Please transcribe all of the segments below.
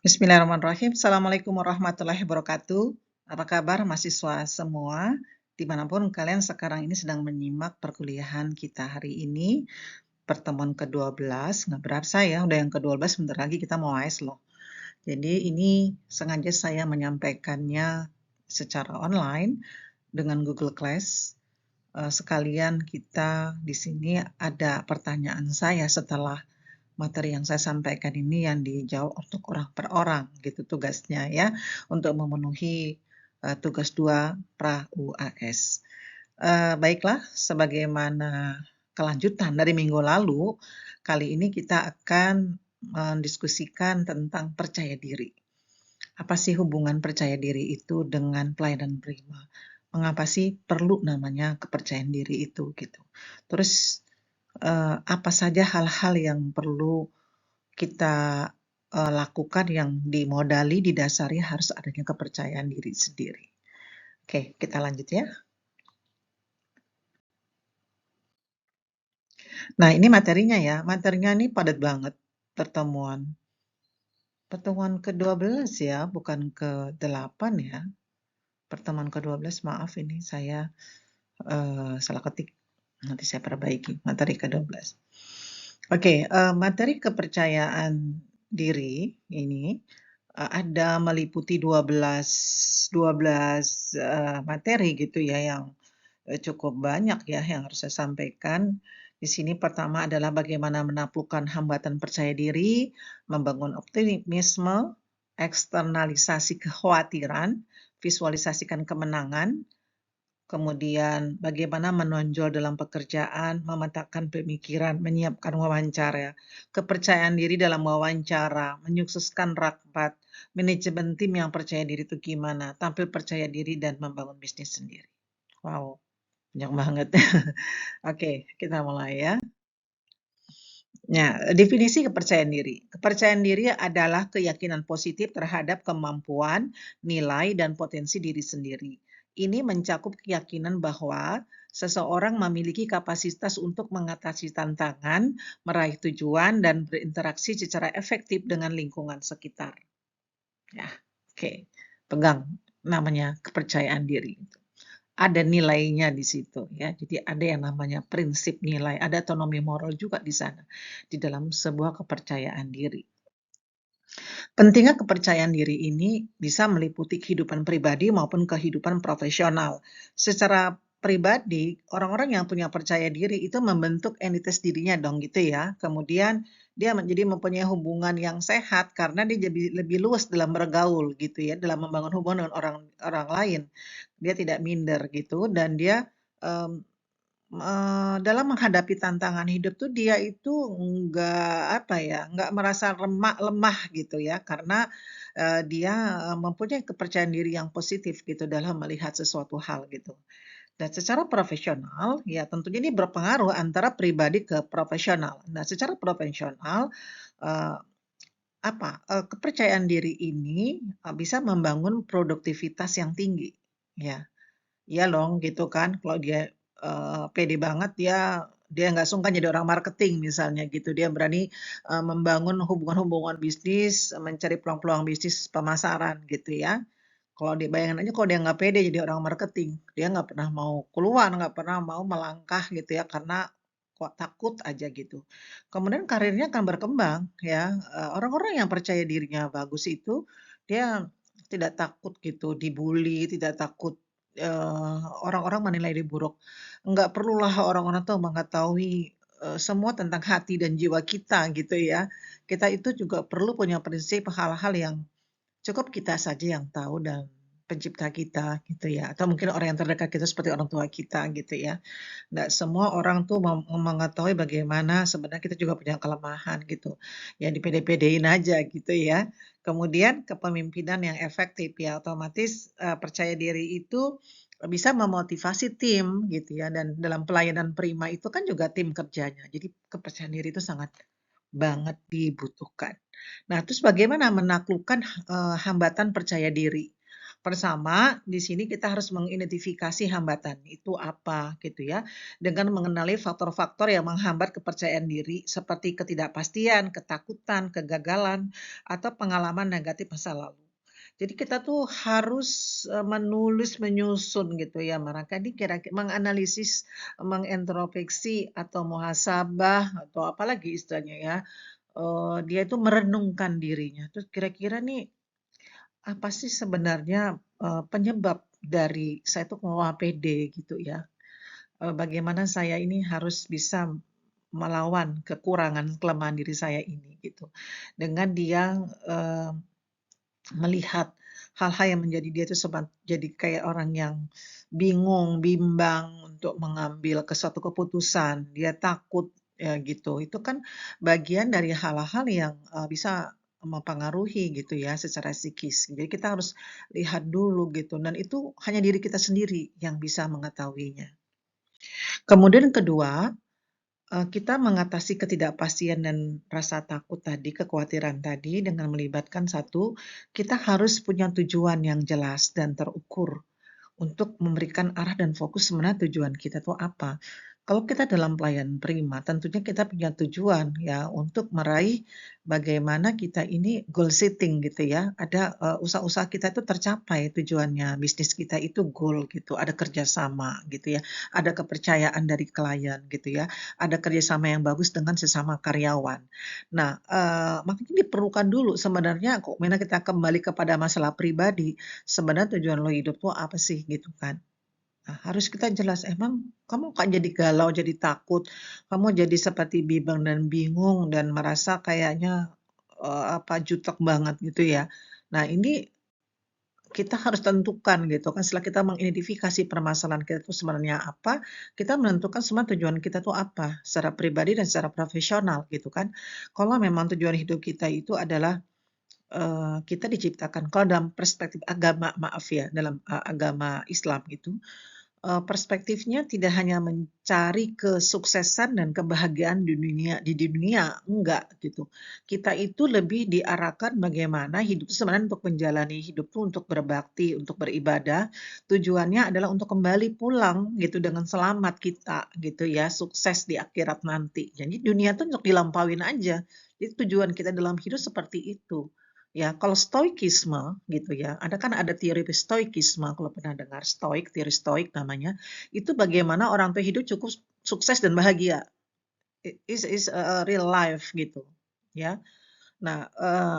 Bismillahirrahmanirrahim. Assalamualaikum warahmatullahi wabarakatuh. Apa kabar mahasiswa semua? Dimanapun kalian sekarang ini sedang menyimak perkuliahan kita hari ini, pertemuan ke-12. Nggak berasa ya, udah yang ke-12, bentar lagi kita mau AS loh. Jadi ini sengaja saya menyampaikannya secara online dengan Google Class. Sekalian kita di sini ada pertanyaan saya setelah materi yang saya sampaikan ini yang dijawab untuk orang per orang gitu tugasnya ya, untuk memenuhi tugas 2 pra UAS. Baiklah, sebagaimana kelanjutan dari minggu lalu, kali ini kita akan mendiskusikan tentang percaya diri. Apa sih hubungan percaya diri itu dengan pelayanan prima? Mengapa sih perlu namanya kepercayaan diri itu gitu? Terus apa saja hal-hal yang perlu kita lakukan yang dimodali, didasari harus adanya kepercayaan diri sendiri. Oke, kita lanjut ya. Nah, ini materinya ya. Materinya ini padat banget pertemuan. Pertemuan ke-12 ya, bukan ke-8 ya. Pertemuan ke-12, maaf ini saya salah ketik. Nanti saya perbaiki materi ke-12. Oke, materi kepercayaan diri ini ada meliputi 12 materi gitu ya yang cukup banyak ya yang harus saya sampaikan. Di sini pertama adalah bagaimana menaklukkan hambatan percaya diri, membangun optimisme, eksternalisasi kekhawatiran, visualisasikan kemenangan, kemudian bagaimana menonjol dalam pekerjaan, memetakan pemikiran, menyiapkan wawancara, kepercayaan diri dalam wawancara, menyukseskan rapat, manajemen tim yang percaya diri itu gimana, tampil percaya diri dan membangun bisnis sendiri. Wow, banyak banget. Oke, kita mulai ya. Nah, definisi kepercayaan diri. Kepercayaan diri adalah keyakinan positif terhadap kemampuan, nilai, dan potensi diri sendiri. Ini mencakup keyakinan bahwa seseorang memiliki kapasitas untuk mengatasi tantangan, meraih tujuan, dan berinteraksi secara efektif dengan lingkungan sekitar. Ya, oke. Pegang namanya kepercayaan diri. Ada nilainya di situ ya. Jadi ada yang namanya prinsip nilai, ada otonomi moral juga di sana, di dalam sebuah kepercayaan diri. Pentingnya kepercayaan diri ini bisa meliputi kehidupan pribadi maupun kehidupan profesional. Secara pribadi, orang-orang yang punya percaya diri itu membentuk entitas dirinya dong gitu ya. Kemudian dia menjadi mempunyai hubungan yang sehat karena dia jadi lebih luas dalam bergaul gitu ya, dalam membangun hubungan dengan orang lain. Dia tidak minder gitu dan dia dalam menghadapi tantangan hidup tuh dia itu nggak merasa lemah gitu ya, karena, dia, mempunyai kepercayaan diri yang positif gitu dalam melihat sesuatu hal gitu. Dan secara profesional, ya tentunya ini berpengaruh antara pribadi ke profesional. Nah, secara profesional, eee, kepercayaan diri ini, bisa membangun produktivitas yang tinggi, ya. Iya dong gitu kan, kalau dia, pede banget dia nggak sungkan jadi orang marketing misalnya gitu, dia berani, membangun hubungan-hubungan bisnis, mencari peluang-peluang bisnis pemasaran gitu ya. Kalau dia bayangin aja kalau dia nggak pede jadi orang marketing, dia nggak pernah mau keluar, nggak pernah mau melangkah gitu ya, karena kok takut aja gitu. Kemudian karirnya akan berkembang ya, orang-orang yang percaya dirinya bagus itu, dia tidak takut gitu dibully, tidak takut, orang-orang menilai dia buruk. Nggak perlulah orang-orang tuh mengetahui, semua tentang hati dan jiwa kita gitu ya. Kita itu juga perlu punya prinsip hal-hal yang cukup kita saja yang tahu dan pencipta kita gitu ya, atau mungkin orang yang terdekat kita seperti orang tua kita gitu ya. Nggak semua orang tuh mengetahui bagaimana sebenarnya kita juga punya kelemahan gitu, ya dipede-pedein aja gitu ya. Kemudian kepemimpinan yang efektif ya otomatis, percaya diri itu bisa memotivasi tim gitu ya, dan dalam pelayanan prima itu kan juga tim kerjanya. Jadi kepercayaan diri itu sangat banget dibutuhkan. Nah, terus bagaimana menaklukkan, hambatan percaya diri? Pertama, di sini kita harus mengidentifikasi hambatan itu apa gitu ya, dengan mengenali faktor-faktor yang menghambat kepercayaan diri seperti ketidakpastian, ketakutan, kegagalan, atau pengalaman negatif masa lalu. Jadi kita tuh harus, menulis, menyusun gitu ya, mereka ini kira-kira menganalisis, mengintrospeksi atau muhasabah atau apalagi istilahnya ya, dia itu merenungkan dirinya, terus kira-kira nih apa sih sebenarnya, penyebab dari saya tuh nggak pede gitu ya, bagaimana saya ini harus bisa melawan kekurangan, kelemahan diri saya ini gitu. Dengan dia, eee, melihat hal-hal yang menjadi dia itu jadi kayak orang yang bingung, bimbang untuk mengambil suatu keputusan, dia takut, ya gitu. Itu kan bagian dari hal-hal yang, bisa mempengaruhi gitu ya secara psikis. Jadi kita harus lihat dulu gitu dan itu hanya diri kita sendiri yang bisa mengetahuinya. Kemudian kedua, kita mengatasi ketidakpastian dan rasa takut tadi, kekhawatiran tadi dengan melibatkan satu, kita harus punya tujuan yang jelas dan terukur untuk memberikan arah dan fokus sebenarnya tujuan kita tuh apa. Kalau kita dalam pelayanan prima, tentunya kita punya tujuan ya untuk meraih bagaimana kita ini goal setting gitu ya. Ada usaha-usaha kita itu tercapai tujuannya, bisnis kita itu goal gitu, ada kerjasama gitu ya, ada kepercayaan dari klien gitu ya, ada kerjasama yang bagus dengan sesama karyawan. Nah, makanya diperlukan dulu sebenarnya kok mana kita kembali kepada masalah pribadi, sebenarnya tujuan lo hidup tuh apa sih gitu kan. Nah, harus kita jelas, emang kamu kok jadi galau, jadi takut, kamu jadi seperti bimbang dan bingung dan merasa kayaknya, jutek banget gitu ya. Nah, ini kita harus tentukan gitu kan, setelah kita mengidentifikasi permasalahan kita itu sebenarnya apa, kita menentukan semua tujuan kita tuh apa, secara pribadi dan secara profesional gitu kan. Kalau memang tujuan hidup kita itu adalah, kita diciptakan kalau dalam perspektif agama, maaf ya, dalam, agama Islam gitu, perspektifnya tidak hanya mencari kesuksesan dan kebahagiaan di dunia, enggak gitu. Kita itu lebih diarahkan bagaimana hidup itu sebenarnya untuk menjalani hidup tuh untuk berbakti, untuk beribadah, tujuannya adalah untuk kembali pulang gitu dengan selamat kita gitu ya, sukses di akhirat nanti. Jadi dunia tuh untuk dilampauin aja. Jadi tujuan kita dalam hidup seperti itu. Ya, kalau stoikisme gitu ya, ada teori stoikisme kalau pernah dengar stoik, teori stoik namanya, itu bagaimana orang tuh hidup cukup sukses dan bahagia. Is a real life gitu, ya. Nah,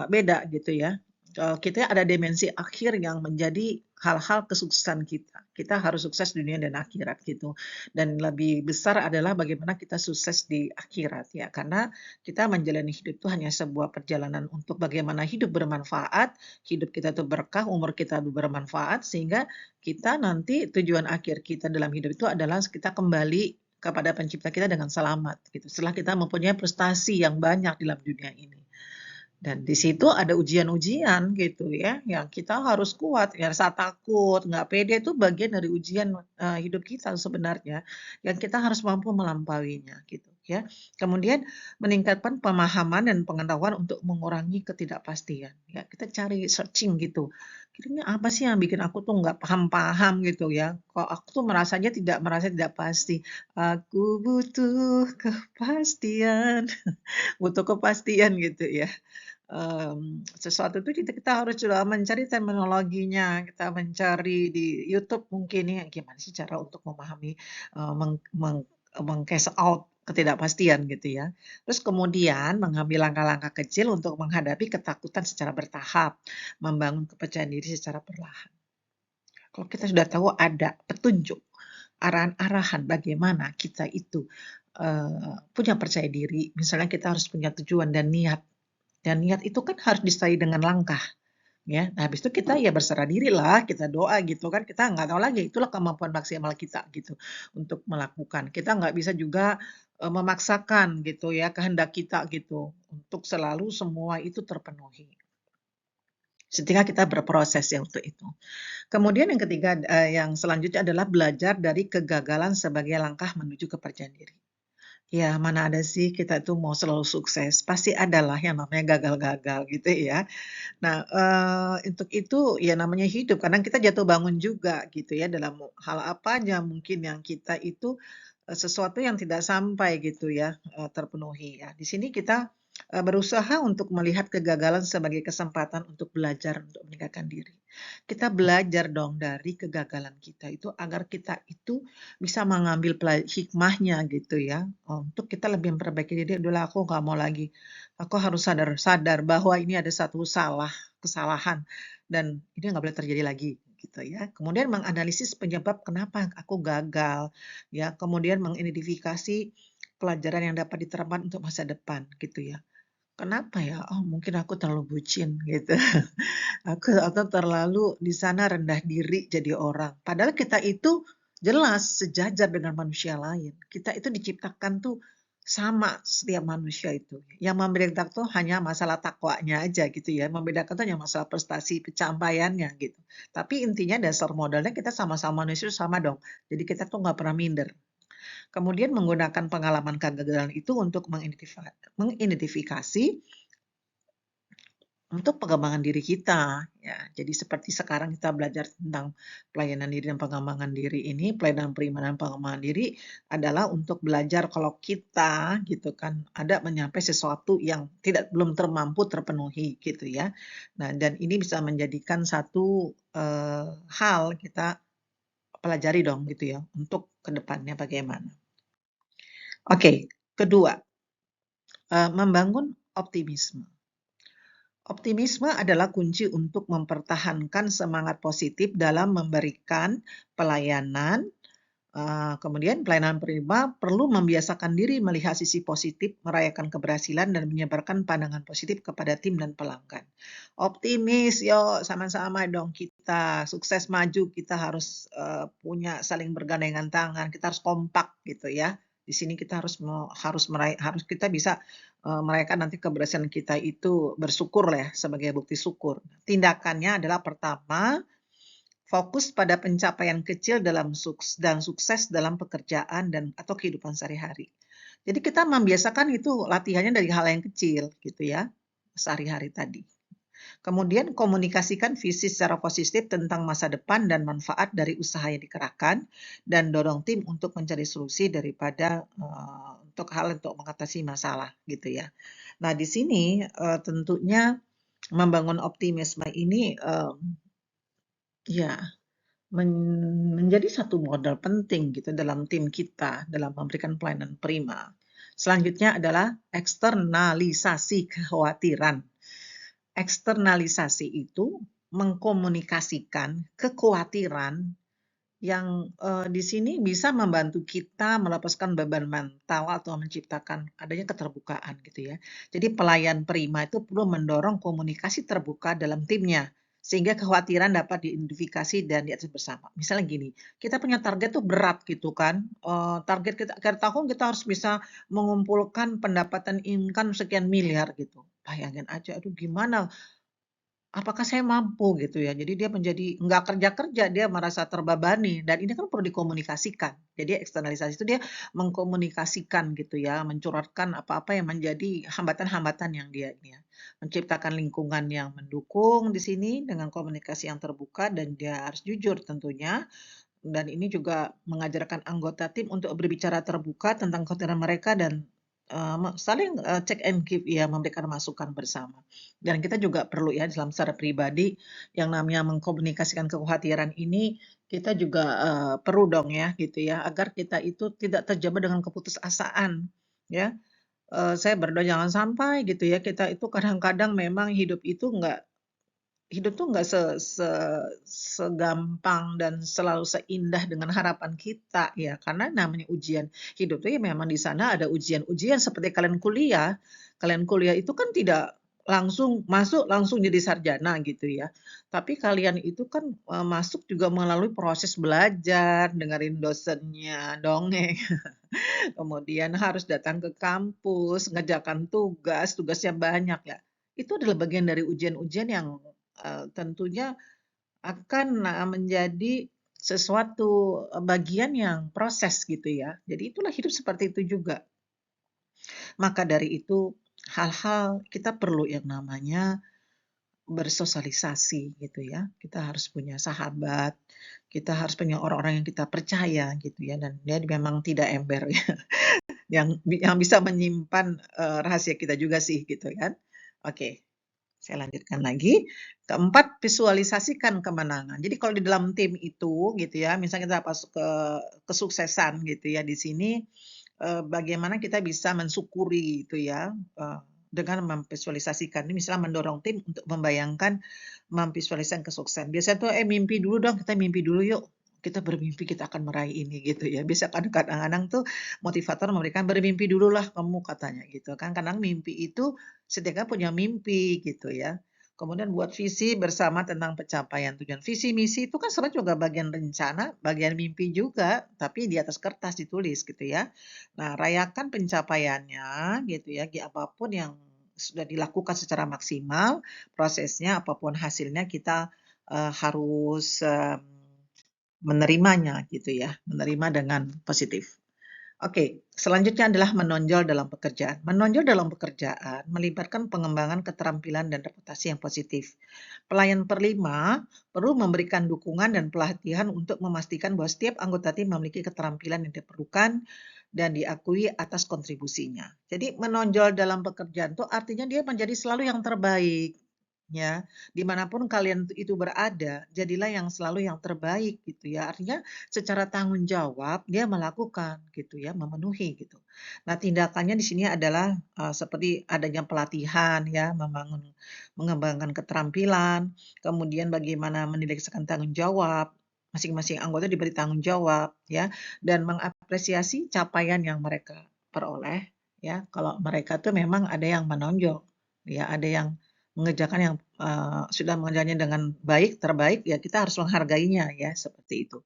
beda gitu ya. Kita ada dimensi akhir yang menjadi hal-hal kesuksesan kita. Kita harus sukses dunia dan akhirat gitu. Dan lebih besar adalah bagaimana kita sukses di akhirat ya. Karena kita menjalani hidup itu hanya sebuah perjalanan untuk bagaimana hidup bermanfaat, hidup kita tuh berkah, umur kita tuh bermanfaat sehingga kita nanti tujuan akhir kita dalam hidup itu adalah kita kembali kepada pencipta kita dengan selamat gitu. Setelah kita mempunyai prestasi yang banyak dalam dunia ini. Dan di situ ada ujian-ujian gitu ya, yang kita harus kuat, ya rasa takut, nggak pede itu bagian dari ujian, hidup kita sebenarnya, yang kita harus mampu melampauinya gitu ya. Kemudian meningkatkan pemahaman dan pengetahuan untuk mengurangi ketidakpastian, ya kita cari searching gitu, kira-kira apa sih yang bikin aku tuh nggak paham-paham gitu ya, kok aku tuh merasa tidak pasti, aku butuh kepastian, butuh kepastian gitu ya. Sesuatu itu kita harus coba mencari terminologinya, kita mencari di YouTube mungkin ya, gimana sih cara untuk memahami, meng meng meng-cash out ketidakpastian gitu ya. Terus kemudian mengambil langkah-langkah kecil untuk menghadapi ketakutan secara bertahap, membangun kepercayaan diri secara perlahan. Kalau kita sudah tahu ada petunjuk, arahan-arahan bagaimana kita itu, punya percaya diri, misalnya kita harus punya tujuan dan niat itu kan harus disertai dengan langkah, ya. Nah, habis itu kita ya berserah dirilah, kita doa gitu kan, kita nggak tahu lagi, itulah kemampuan maksimal kita gitu, untuk melakukan. Kita nggak bisa juga, memaksakan gitu ya, kehendak kita gitu, untuk selalu semua itu terpenuhi. Sehingga kita berproses ya untuk itu. Kemudian yang ketiga, yang selanjutnya adalah belajar dari kegagalan sebagai langkah menuju kepercayaan diri. Ya, mana ada sih kita itu mau selalu sukses, pasti ada lah yang namanya gagal-gagal gitu ya. Nah, untuk itu ya namanya hidup, kadang kita jatuh bangun juga gitu ya dalam hal apa aja mungkin yang kita itu, sesuatu yang tidak sampai gitu ya, terpenuhi ya. Di sini kita, berusaha untuk melihat kegagalan sebagai kesempatan untuk belajar untuk meningkatkan diri. Kita belajar dong dari kegagalan kita itu agar kita itu bisa mengambil hikmahnya gitu ya, untuk kita lebih memperbaiki diri, "Udahlah aku nggak mau lagi, aku harus sadar bahwa ini ada satu kesalahan dan ini nggak boleh terjadi lagi," gitu ya. Kemudian menganalisis penyebab kenapa aku gagal, ya, kemudian mengidentifikasi pelajaran yang dapat diterapkan untuk masa depan gitu ya. Kenapa ya? Oh mungkin aku terlalu bucin gitu. Aku atau terlalu di sana rendah diri jadi orang. Padahal kita itu jelas sejajar dengan manusia lain. Kita itu diciptakan tuh sama setiap manusia itu. Yang membedakan tuh hanya masalah takwanya aja gitu ya. Membedakan tuh hanya masalah prestasi pencapaiannya gitu. Tapi intinya dasar modalnya kita sama-sama manusia sama dong. Jadi kita tuh nggak pernah minder. Kemudian menggunakan pengalaman kegagalan itu untuk mengidentifikasi untuk pengembangan diri kita, ya. Jadi seperti sekarang kita belajar tentang pelayanan diri dan pengembangan diri ini, pelayanan prima dan pengembangan diri adalah untuk belajar kalau kita gitu kan, ada menyampai sesuatu yang belum mampu terpenuhi gitu ya. Nah dan ini bisa menjadikan satu, hal kita pelajari dong gitu ya, untuk ke depannya bagaimana. Oke, kedua, membangun optimisme. Optimisme adalah kunci untuk mempertahankan semangat positif dalam memberikan pelayanan. Kemudian pelayanan prima perlu membiasakan diri melihat sisi positif, merayakan keberhasilan, dan menyebarkan pandangan positif kepada tim dan pelanggan. Optimis, yuk sama-sama dong kita sukses maju, kita harus punya saling bergandengan tangan, kita harus kompak gitu ya. Di sini kita harus kita bisa merayakan nanti keberhasilan kita itu bersyukur lah ya sebagai bukti syukur. Tindakannya adalah pertama, fokus pada pencapaian kecil dan sukses dalam pekerjaan dan atau kehidupan sehari-hari. Jadi kita membiasakan itu latihannya dari hal yang kecil gitu ya, sehari-hari tadi. Kemudian komunikasikan visi secara positif tentang masa depan dan manfaat dari usaha yang dikerahkan dan dorong tim untuk mencari solusi daripada untuk mengatasi masalah gitu ya. Nah di sini tentunya membangun optimisme ini ya menjadi satu modal penting gitu dalam tim kita, dalam memberikan pelayanan prima. Selanjutnya adalah eksternalisasi kekhawatiran. Eksternalisasi itu mengkomunikasikan kekhawatiran yang, di sini bisa membantu kita melepaskan beban mental atau menciptakan adanya keterbukaan gitu ya. Jadi pelayan prima itu perlu mendorong komunikasi terbuka dalam timnya, sehingga kekhawatiran dapat diidentifikasi dan diatasi bersama. Misalnya gini, kita punya target tuh berat gitu kan, target kita akhir tahun kita harus bisa mengumpulkan pendapatan income sekian miliar gitu. Bayangin aja, aduh gimana apakah saya mampu gitu ya. Jadi dia menjadi nggak kerja-kerja, dia merasa terbebani dan ini kan perlu dikomunikasikan. Jadi eksternalisasi itu dia mengkomunikasikan gitu ya, mencurahkan apa-apa yang menjadi hambatan-hambatan yang dia ini ya. Menciptakan lingkungan yang mendukung di sini dengan komunikasi yang terbuka dan dia harus jujur tentunya. Dan ini juga mengajarkan anggota tim untuk berbicara terbuka tentang kekhawatiran mereka dan, saling, check and give ya, memberikan masukan bersama. Dan kita juga perlu ya dalam secara pribadi yang namanya mengkomunikasikan kekhawatiran ini, kita juga, perlu dong ya gitu ya, agar kita itu tidak terjebak dengan keputusasaan ya. Saya berdoa jangan sampai gitu ya, kita itu kadang-kadang memang hidup tuh nggak segampang dan selalu seindah dengan harapan kita ya, karena namanya ujian hidup tuh ya memang di sana ada ujian-ujian seperti kalian kuliah. Kalian kuliah itu kan tidak langsung masuk, langsung jadi sarjana gitu ya. Tapi kalian itu kan, masuk juga melalui proses belajar, dengerin dosennya, dongeng, kemudian harus datang ke kampus, ngerjakan tugas, tugasnya banyak ya. Itu adalah bagian dari ujian-ujian yang, tentunya akan, menjadi sesuatu, bagian yang proses gitu ya. Jadi itulah hidup seperti itu juga. Maka dari itu, hal-hal kita perlu yang namanya bersosialisasi gitu ya. Kita harus punya sahabat, kita harus punya orang-orang yang kita percaya gitu ya, dan dia memang tidak ember ya, yang bisa menyimpan, rahasia kita juga sih gitu kan. Oke, saya lanjutkan lagi. Keempat, visualisasikan kemenangan. Jadi kalau di dalam tim itu gitu ya, misalnya kita pas kesuksesan gitu ya di sini, bagaimana kita bisa mensyukuri itu ya, dengan memvisualisasikan. Ini misalnya mendorong tim untuk membayangkan, memvisualisasikan kesuksesan. Biasanya tuh, mimpi dulu dong, kita mimpi dulu yuk. Kita bermimpi kita akan meraih ini gitu ya. Biasa kan kadang-kadang tuh motivator memberikan, "Bermimpi dululah kamu," katanya gitu kan. Kadang mimpi itu setidaknya punya mimpi gitu ya. Kemudian buat visi bersama tentang pencapaian tujuan. Visi misi itu kan sebenarnya juga bagian rencana, bagian mimpi juga, tapi di atas kertas ditulis gitu ya. Nah, rayakan pencapaiannya gitu ya, apapun yang sudah dilakukan secara maksimal, prosesnya apapun hasilnya kita, harus, menerimanya gitu ya, menerima dengan positif. Oke, selanjutnya adalah menonjol dalam pekerjaan. Menonjol dalam pekerjaan melibatkan pengembangan keterampilan dan reputasi yang positif. Pelayan perlima perlu memberikan dukungan dan pelatihan untuk memastikan bahwa setiap anggota tim memiliki keterampilan yang diperlukan dan diakui atas kontribusinya. Jadi menonjol dalam pekerjaan itu artinya dia menjadi selalu yang terbaik. Ya, dimanapun kalian itu berada, jadilah yang selalu yang terbaik gitu ya. Artinya secara tanggung jawab dia melakukan gitu ya, memenuhi gitu. Nah, tindakannya di sini adalah, seperti adanya pelatihan ya, mengembangkan keterampilan, kemudian bagaimana mendedikasikan tanggung jawab, masing-masing anggota diberi tanggung jawab ya, dan mengapresiasi capaian yang mereka peroleh ya. Kalau mereka tuh memang ada yang menonjol ya, ada yang mengerjakan yang, sudah mengerjakannya dengan baik, terbaik, ya kita harus menghargainya ya, seperti itu.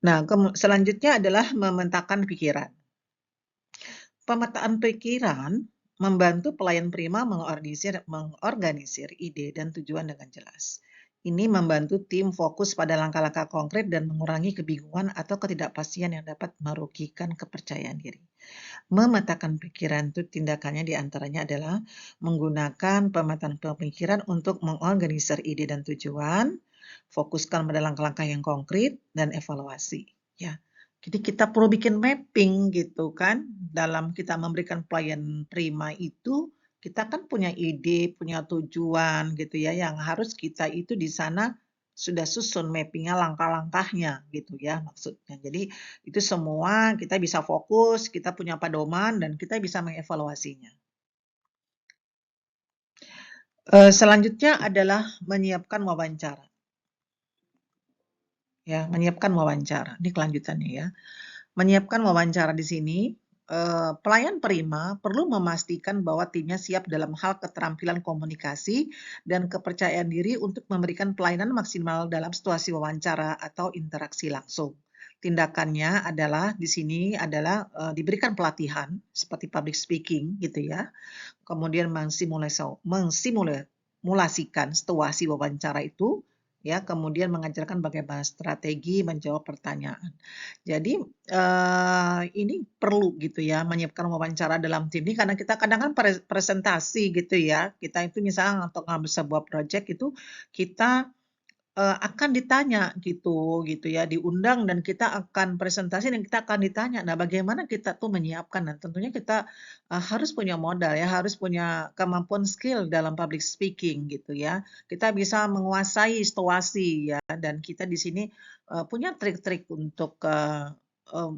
Nah, selanjutnya adalah memetakan pikiran. Pemetaan pikiran membantu pelayan prima mengorganisir ide dan tujuan dengan jelas. Ini membantu tim fokus pada langkah-langkah konkret dan mengurangi kebingungan atau ketidakpastian yang dapat merugikan kepercayaan diri. Memetakan pikiran itu tindakannya diantaranya adalah menggunakan pemetaan pemikiran untuk mengorganisir ide dan tujuan, fokuskan pada langkah-langkah yang konkret, dan evaluasi. Ya, jadi kita perlu bikin mapping gitu kan, dalam kita memberikan pelayan prima itu, kita kan punya ide, punya tujuan gitu ya, yang harus kita itu di sana sudah susun mapping-nya, langkah-langkahnya gitu ya maksudnya. Jadi itu semua kita bisa fokus, kita punya pedoman, dan kita bisa mengevaluasinya. Selanjutnya adalah menyiapkan wawancara. Ya, menyiapkan wawancara, ini kelanjutannya ya. Menyiapkan wawancara di sini, pelayan prima perlu memastikan bahwa timnya siap dalam hal keterampilan komunikasi dan kepercayaan diri untuk memberikan pelayanan maksimal dalam situasi wawancara atau interaksi langsung. Tindakannya adalah di sini adalah, diberikan pelatihan seperti public speaking gitu ya, kemudian mengsimulasikan situasi wawancara itu, ya, kemudian mengajarkan bagaimana strategi menjawab pertanyaan. Jadi, ini perlu gitu ya menyiapkan wawancara dalam tim ini karena kita kadang kan presentasi gitu ya, kita itu misalnya untuk ngambil sebuah project itu kita akan ditanya gitu ya, diundang dan kita akan presentasi dan kita akan ditanya. Nah, bagaimana kita tuh menyiapkan dan tentunya kita, harus punya modal ya, harus punya kemampuan skill dalam public speaking gitu ya. Kita bisa menguasai situasi ya dan kita di sini, punya trik-trik untuk,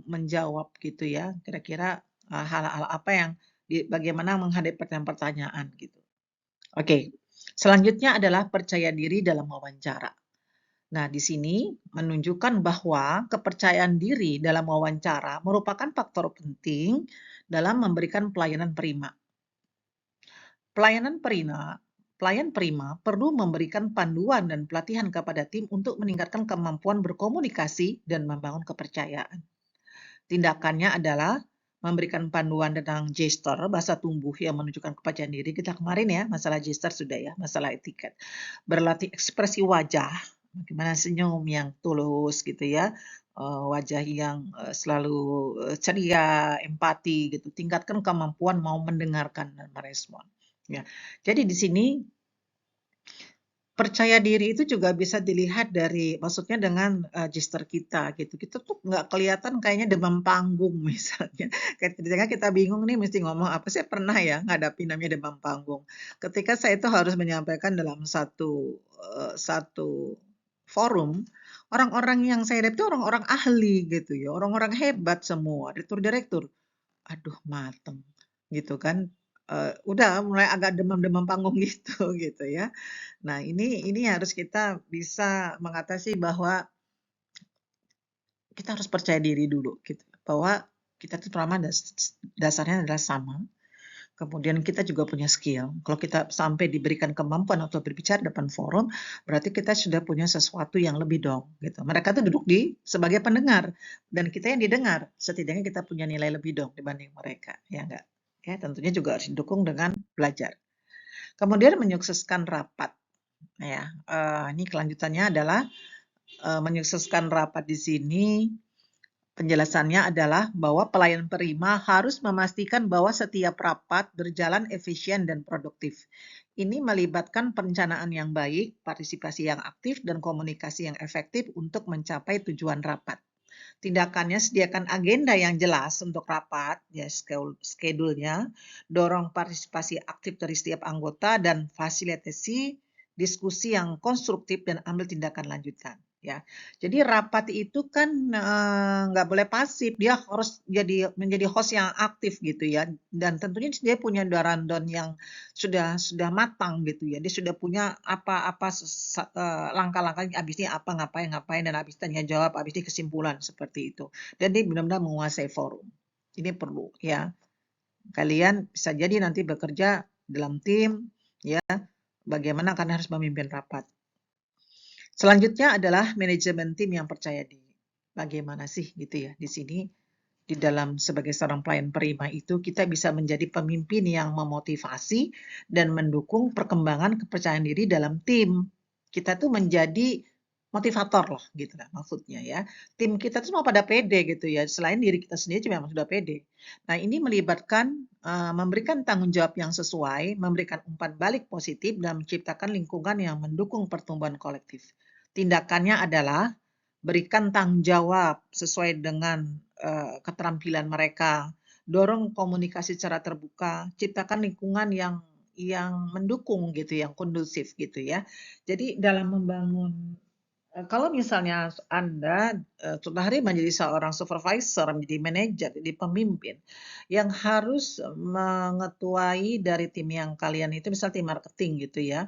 menjawab gitu ya, kira-kira, hal-hal apa yang bagaimana menghadapi pertanyaan-pertanyaan gitu. Oke, selanjutnya adalah percaya diri dalam wawancara. Nah, di sini menunjukkan bahwa kepercayaan diri dalam wawancara merupakan faktor penting dalam memberikan pelayanan prima. Pelayanan prima Pelayan prima perlu memberikan panduan dan pelatihan kepada tim untuk meningkatkan kemampuan berkomunikasi dan membangun kepercayaan. Tindakannya adalah memberikan panduan tentang gesture, bahasa tubuh yang menunjukkan kepercayaan diri. Kita kemarin ya, masalah gesture sudah ya, masalah etiket. Berlatih ekspresi wajah, bagaimana senyum yang tulus gitu ya, wajah yang, selalu, ceria, empati gitu, tingkatkan kemampuan mau mendengarkan dan merespon, ya. Jadi di sini percaya diri itu juga bisa dilihat dari maksudnya dengan, gestur kita gitu. Kita tuh nggak kelihatan kayaknya demam panggung misalnya. Ketika kita bingung nih mesti ngomong apa, saya pernah ya ngadapin namanya demam panggung. Ketika saya itu harus menyampaikan dalam satu forum, orang-orang yang saya hadapi itu orang-orang ahli gitu ya, orang-orang hebat semua, direktur-direktur. Aduh mateng, gitu kan. Udah mulai agak demam-demam panggung gitu, gitu ya. Nah ini harus kita bisa mengatasi bahwa kita harus percaya diri dulu gitu, bahwa kita tuh pertama dasarnya adalah sama, kemudian kita juga punya skill. Kalau kita sampai diberikan kemampuan untuk berbicara depan forum, berarti kita sudah punya sesuatu yang lebih dong, gitu. Mereka tuh duduk sebagai pendengar, dan kita yang didengar, setidaknya kita punya nilai lebih dong dibanding mereka, ya enggak? Ya tentunya juga harus didukung dengan belajar. Kemudian menyukseskan rapat, ya, ini kelanjutannya adalah, menyukseskan rapat di sini penjelasannya adalah bahwa pelayan penerima harus memastikan bahwa setiap rapat berjalan efisien dan produktif. Ini melibatkan perencanaan yang baik, partisipasi yang aktif, dan komunikasi yang efektif untuk mencapai tujuan rapat. Tindakannya sediakan agenda yang jelas untuk rapat, ya schedule-nya, dorong partisipasi aktif dari setiap anggota, dan fasilitasi diskusi yang konstruktif dan ambil tindakan lanjutan. Ya, jadi rapat itu kan nggak boleh pasif, dia harus menjadi host yang aktif gitu ya. Dan tentunya dia punya rundown yang sudah matang gitu ya. Dia sudah punya apa-apa langkah-langkah abis ini apa ngapain dan abis tanya jawab, abis ini kesimpulan seperti itu. Dan dia benar-benar menguasai forum. Ini perlu ya. Kalian bisa jadi nanti bekerja dalam tim ya. Bagaimana kalian harus memimpin rapat. Selanjutnya adalah manajemen tim yang percaya diri. Bagaimana sih gitu ya di sini di dalam sebagai seorang pelayan penerima itu kita bisa menjadi pemimpin yang memotivasi dan mendukung perkembangan kepercayaan diri dalam tim. Kita tuh menjadi motivator lah gitu lah maksudnya ya. Tim kita tuh semua pada pede gitu ya. Selain diri kita sendiri memang sudah pede. Nah, ini melibatkan memberikan tanggung jawab yang sesuai, memberikan umpan balik positif dan menciptakan lingkungan yang mendukung pertumbuhan kolektif. Tindakannya adalah berikan tanggung jawab sesuai dengan keterampilan mereka, dorong komunikasi secara terbuka, ciptakan lingkungan yang mendukung gitu, yang kondusif gitu ya. Jadi dalam membangun kalau misalnya Anda suatu hari menjadi seorang supervisor, menjadi manajer, jadi pemimpin yang harus mengetuai dari tim yang kalian itu, misal tim marketing gitu ya.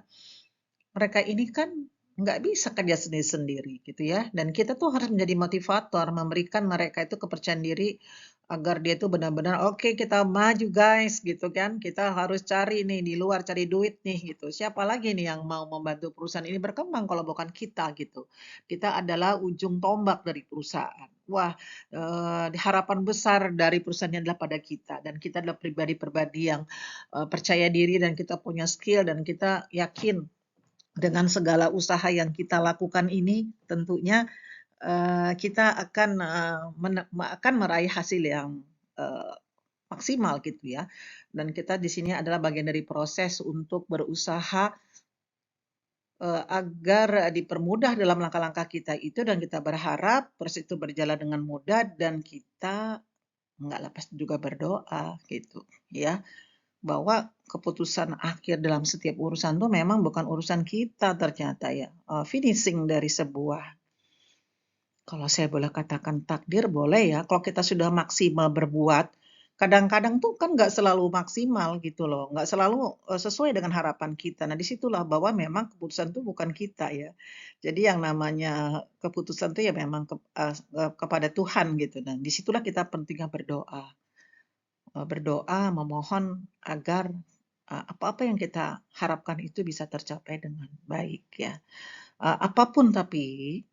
Mereka ini kan nggak bisa kerja sendiri-sendiri gitu ya, dan kita tuh harus menjadi motivator, memberikan mereka itu kepercayaan diri agar dia tuh benar-benar, "Oke kita maju guys," gitu kan, "kita harus cari nih di luar, cari duit nih," gitu. Siapa lagi nih yang mau membantu perusahaan ini berkembang kalau bukan kita gitu. Kita adalah ujung tombak dari perusahaan. Wah, harapan besar dari perusahaan ini adalah pada kita dan kita adalah pribadi-pribadi yang, percaya diri dan kita punya skill dan kita yakin dengan segala usaha yang kita lakukan ini tentunya, kita akan meraih hasil yang, eee, maksimal gitu ya. Dan kita di sini adalah bagian dari proses untuk berusaha, agar dipermudah dalam langkah-langkah kita itu dan kita berharap proses itu berjalan dengan mudah dan kita nggak lepas juga berdoa gitu ya. Bahwa keputusan akhir dalam setiap urusan tuh memang bukan urusan kita ternyata ya, finishing dari sebuah kalau saya boleh katakan takdir boleh ya, kalau kita sudah maksimal berbuat, kadang-kadang tuh kan nggak selalu maksimal gitu loh, nggak selalu, sesuai dengan harapan kita. Nah, disitulah bahwa memang keputusan itu bukan kita ya. Jadi yang namanya keputusan tuh ya memang kepada Tuhan gitu. Nah, disitulah kita pentingnya berdoa. Berdoa, memohon agar, apa-apa yang kita harapkan itu bisa tercapai dengan baik ya. Apa tapi,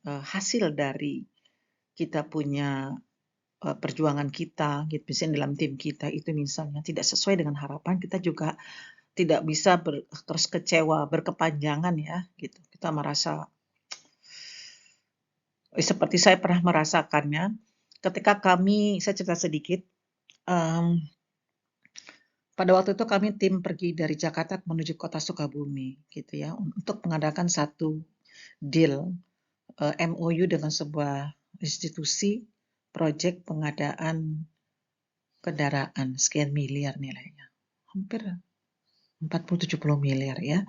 hasil dari kita punya, perjuangan kita gitu, misalnya dalam tim kita itu misalnya tidak sesuai dengan harapan, kita juga tidak bisa terus kecewa berkepanjangan ya gitu. Kita merasa Seperti saya pernah merasakannya, ketika saya cerita sedikit, mmm, pada waktu itu kami tim pergi dari Jakarta menuju kota Sukabumi gitu ya, untuk mengadakan satu deal, MOU dengan sebuah institusi, project pengadaan kendaraan sekian miliar nilainya, hampir 40-70 miliar ya.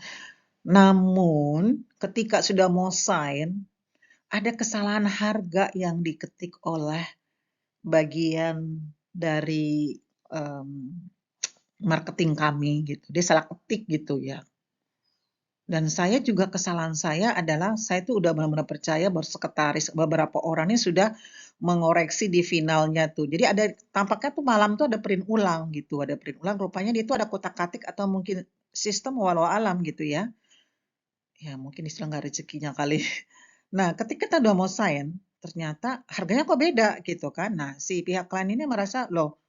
Namun ketika sudah mau sign, ada kesalahan harga yang diketik oleh bagian dari, mmm, marketing kami gitu, dia salah ketik gitu ya. Dan saya juga kesalahan saya adalah saya tuh udah benar-benar percaya bahwa sekretaris beberapa orang ini sudah mengoreksi di finalnya tuh. Jadi ada tampaknya tuh malam tuh ada print ulang gitu, ada print ulang rupanya dia tuh ada kotak-katik atau mungkin sistem walau alam gitu ya. Ya mungkin istilah nggak rezekinya kali. Nah ketika kita udah mau sign, ternyata harganya kok beda gitu kan. Nah si pihak klien ini merasa, "Loh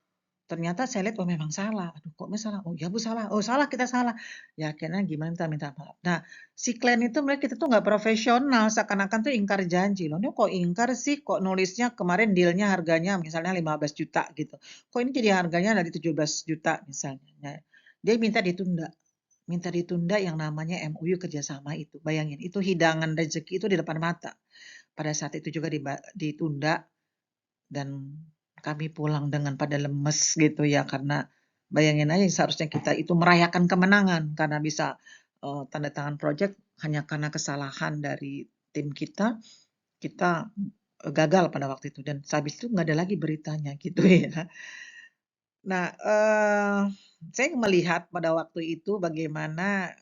ternyata saya lihat, oh memang salah. Aduh kok salah? Oh ya Bu salah. Oh salah kita salah." Ya akhirnya gimana minta minta maaf. Nah, si klien itu melihat kita tuh nggak profesional, seakan-akan tuh ingkar janji. Loh ini kok ingkar sih? Kok nulisnya kemarin dealnya harganya misalnya 15 juta gitu. Kok ini jadi harganya dari 17 juta misalnya. Nah, dia minta ditunda yang namanya MOU kerjasama itu. Bayangin, itu hidangan rezeki itu di depan mata. Pada saat itu juga ditunda dan kami pulang dengan pada lemes gitu ya, karena bayangin aja seharusnya kita itu merayakan kemenangan karena bisa, tanda tangan project hanya karena kesalahan dari tim kita, kita, gagal pada waktu itu dan sehabis itu nggak ada lagi beritanya gitu ya. Nah, saya melihat pada waktu itu bagaimana,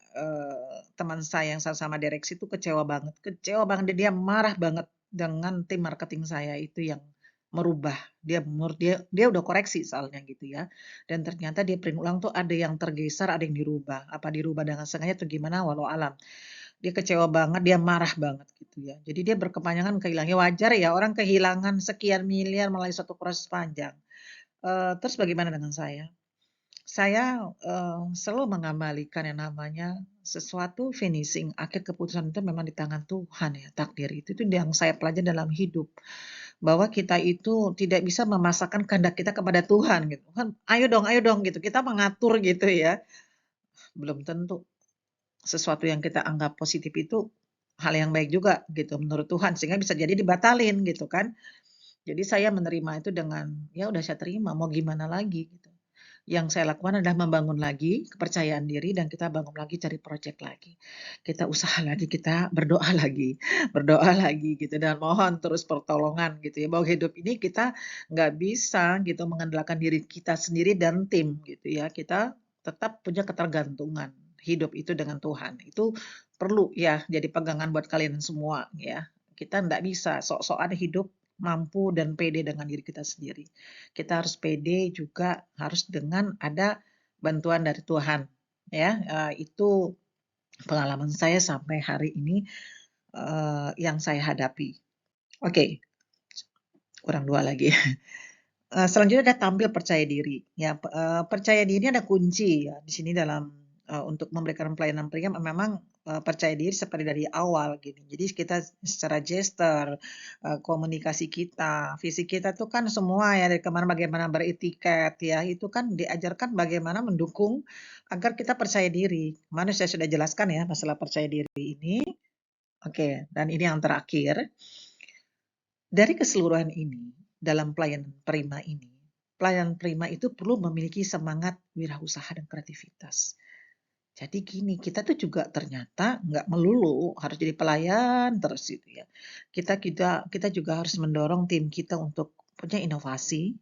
teman saya yang sama-sama direksi itu kecewa banget dan dia marah banget dengan tim marketing saya itu yang merubah. Menurut dia udah koreksi soalnya gitu ya, dan ternyata dia print ulang tuh ada yang tergeser, ada yang dirubah. Apa dirubah dengan sengaja atau gimana walau alam. Dia kecewa banget, dia marah banget gitu ya. Jadi dia berkepanjangan kehilangan, ya wajar ya orang kehilangan sekian miliar melalui suatu proses panjang. Terus bagaimana dengan saya? Saya, selalu mengabaikan yang namanya sesuatu finishing, akhir keputusan itu memang di tangan Tuhan ya, takdir itu yang saya pelajari dalam hidup. Bahwa kita itu tidak bisa memaksakan kehendak kita kepada Tuhan gitu, kan, ayo dong," gitu, kita mengatur gitu ya. Belum tentu sesuatu yang kita anggap positif itu hal yang baik juga gitu menurut Tuhan, sehingga bisa jadi dibatalin gitu kan. Jadi saya menerima itu dengan, ya udah saya terima, mau gimana lagi gitu. Yang saya lakukan adalah membangun lagi kepercayaan diri dan kita bangun lagi cari project lagi. Kita usaha lagi, kita berdoa lagi, berdoa lagi gitu dan mohon terus pertolongan gitu ya. Bahwa hidup ini kita nggak bisa gitu mengandalkan diri kita sendiri dan tim gitu ya. Kita tetap punya ketergantungan hidup itu dengan Tuhan. Itu perlu ya jadi pegangan buat kalian semua ya. Kita nggak bisa sok-sokan hidup mampu dan pede dengan diri kita sendiri. Kita harus pede juga harus dengan ada bantuan dari Tuhan, ya, itu pengalaman saya sampai hari ini, yang saya hadapi. Oke, kurang 2 lagi. Selanjutnya ada tampil percaya diri, ya, percaya diri ada kunci ya di sini dalam, untuk memberikan pelayanan pria memang, percaya diri seperti dari awal gitu. Jadi kita secara gesture, komunikasi kita, fisik kita tuh kan semua ya dari kemarin bagaimana beretiket ya, itu kan diajarkan bagaimana mendukung agar kita percaya diri. Kemarin saya sudah jelaskan ya masalah percaya diri ini. Oke, dan ini yang terakhir. Dari keseluruhan ini, dalam pelayanan prima ini, pelayanan prima itu perlu memiliki semangat wirausaha dan kreativitas. Jadi gini, kita tuh juga ternyata nggak melulu harus jadi pelayan terus gitu ya. Kita kita kita juga harus mendorong tim kita untuk punya inovasi,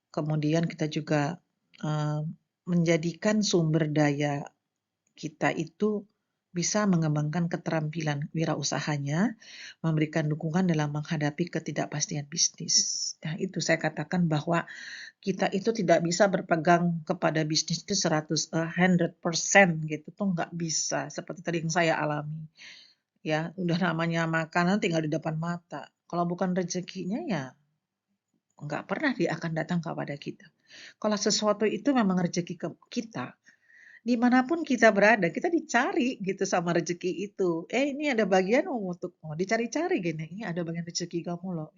kemudian kita juga, eee, menjadikan sumber daya kita itu bisa mengembangkan keterampilan wirausahanya, memberikan dukungan dalam menghadapi ketidakpastian bisnis. Nah, itu saya katakan bahwa kita itu tidak bisa berpegang kepada bisnis itu 100% gitu tuh nggak bisa, seperti tadi yang saya alami. Ya, udah namanya makanan tinggal di depan mata, kalau bukan rezekinya ya nggak pernah dia akan datang kepada kita. Kalau sesuatu itu memang rezeki kita, Dimanapun kita berada, kita dicari gitu sama rezeki itu. Ini ada bagian untukmu, dicari-cari gini, "Ini ada bagian rezeki kamu loh.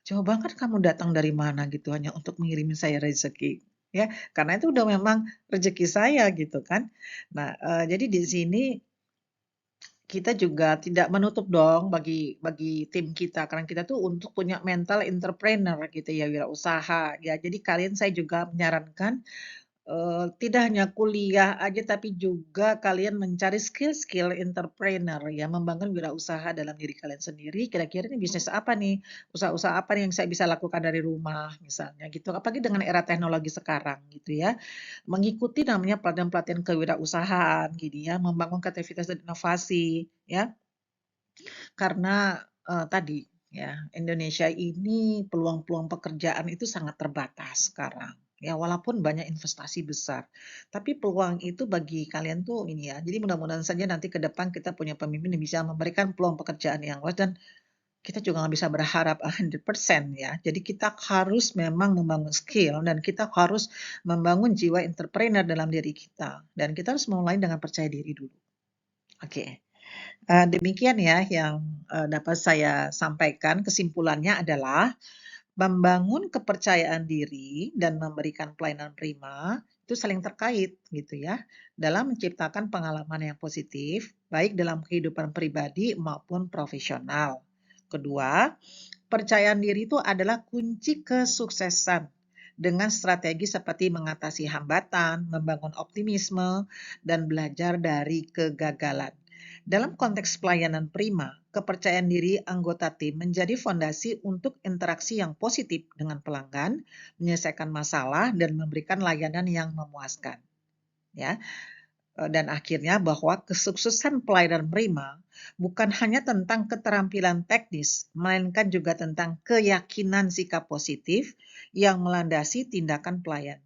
Jauh banget kamu datang dari mana gitu hanya untuk mengirimin saya rezeki." Ya, karena itu udah memang rezeki saya gitu kan. Nah, jadi di sini kita juga tidak menutup dong bagi tim kita, karena kita tuh untuk punya mental entrepreneur gitu ya, wirausaha ya. Jadi kalian saya juga menyarankan tidak hanya kuliah aja, tapi juga kalian mencari skill-skill entrepreneur ya, membangun wirausaha dalam diri kalian sendiri, kira-kira ini bisnis apa nih, usaha-usaha apa nih yang saya bisa lakukan dari rumah misalnya gitu, apalagi dengan era teknologi sekarang gitu ya. Mengikuti namanya pelatihan-pelatihan kewirausahaan gini ya, membangun kreativitas dan inovasi ya, karena, tadi ya, Indonesia ini peluang-peluang pekerjaan itu sangat terbatas sekarang. Ya, walaupun banyak investasi besar, tapi peluang itu bagi kalian tuh ini ya, jadi mudah-mudahan saja nanti ke depan kita punya pemimpin yang bisa memberikan peluang pekerjaan yang luas dan kita juga nggak bisa berharap 100% ya. Jadi kita harus memang membangun skill dan kita harus membangun jiwa entrepreneur dalam diri kita dan kita harus mulai dengan percaya diri dulu. Oke. Demikian ya yang, dapat saya sampaikan, kesimpulannya adalah membangun kepercayaan diri dan memberikan pelayanan prima itu saling terkait gitu ya, dalam menciptakan pengalaman yang positif, baik dalam kehidupan pribadi maupun profesional. Kedua, percayaan diri itu adalah kunci kesuksesan dengan strategi seperti mengatasi hambatan, membangun optimisme, dan belajar dari kegagalan. Dalam konteks pelayanan prima, kepercayaan diri anggota tim menjadi fondasi untuk interaksi yang positif dengan pelanggan, menyelesaikan masalah, dan memberikan layanan yang memuaskan. Ya, dan akhirnya bahwa kesuksesan pelayanan prima bukan hanya tentang keterampilan teknis, melainkan juga tentang keyakinan sikap positif yang melandasi tindakan pelayan.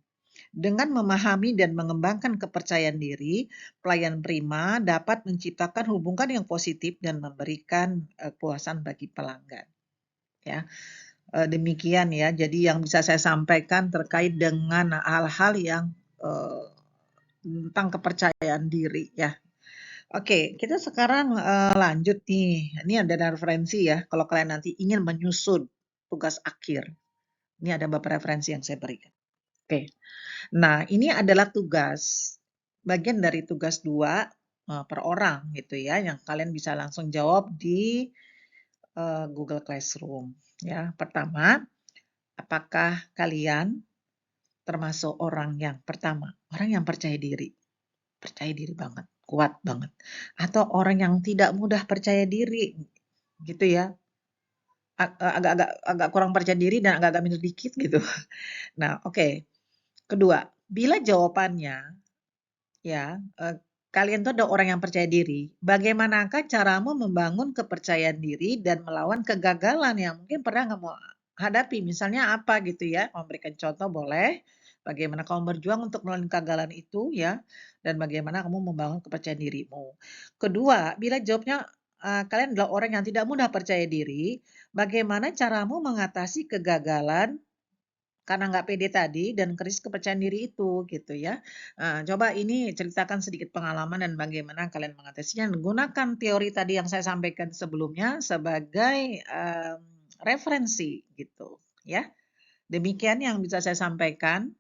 Dengan memahami dan mengembangkan kepercayaan diri, pelayan prima dapat menciptakan hubungan yang positif dan memberikan kepuasan bagi pelanggan. Ya, demikian ya. Jadi yang bisa saya sampaikan terkait dengan hal-hal yang tentang kepercayaan diri ya. Oke, kita sekarang lanjut nih. Ini ada referensi ya. Kalau kalian nanti ingin menyusun tugas akhir, ini ada beberapa referensi yang saya berikan. Oke. Nah, ini adalah tugas, bagian dari tugas 2 per orang gitu ya, yang kalian bisa langsung jawab di Google Classroom ya. Pertama, apakah kalian termasuk orang yang pertama, orang yang percaya diri banget, kuat banget, atau orang yang tidak mudah percaya diri gitu ya, agak kurang percaya diri dan agak-agak minder dikit gitu. Nah, oke. Kedua, bila jawabannya ya, kalian tuh ada orang yang percaya diri, bagaimanakah caramu membangun kepercayaan diri dan melawan kegagalan yang mungkin pernah kamu hadapi? Misalnya apa gitu ya, memberikan contoh boleh, bagaimana kamu berjuang untuk melawan kegagalan itu ya, dan bagaimana kamu membangun kepercayaan dirimu. Kedua, bila jawabnya, kalian adalah orang yang tidak mudah percaya diri, bagaimana caramu mengatasi kegagalan karena nggak pede tadi dan krisis kepercayaan diri itu gitu ya. Coba ini ceritakan sedikit pengalaman dan bagaimana kalian mengatasinya. Gunakan teori tadi yang saya sampaikan sebelumnya sebagai, referensi gitu ya. Demikian yang bisa saya sampaikan.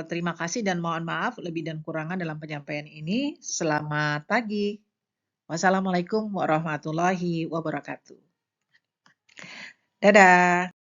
Terima kasih dan mohon maaf lebih dan kurangan dalam penyampaian ini. Selamat pagi. Wassalamualaikum warahmatullahi wabarakatuh. Dadah.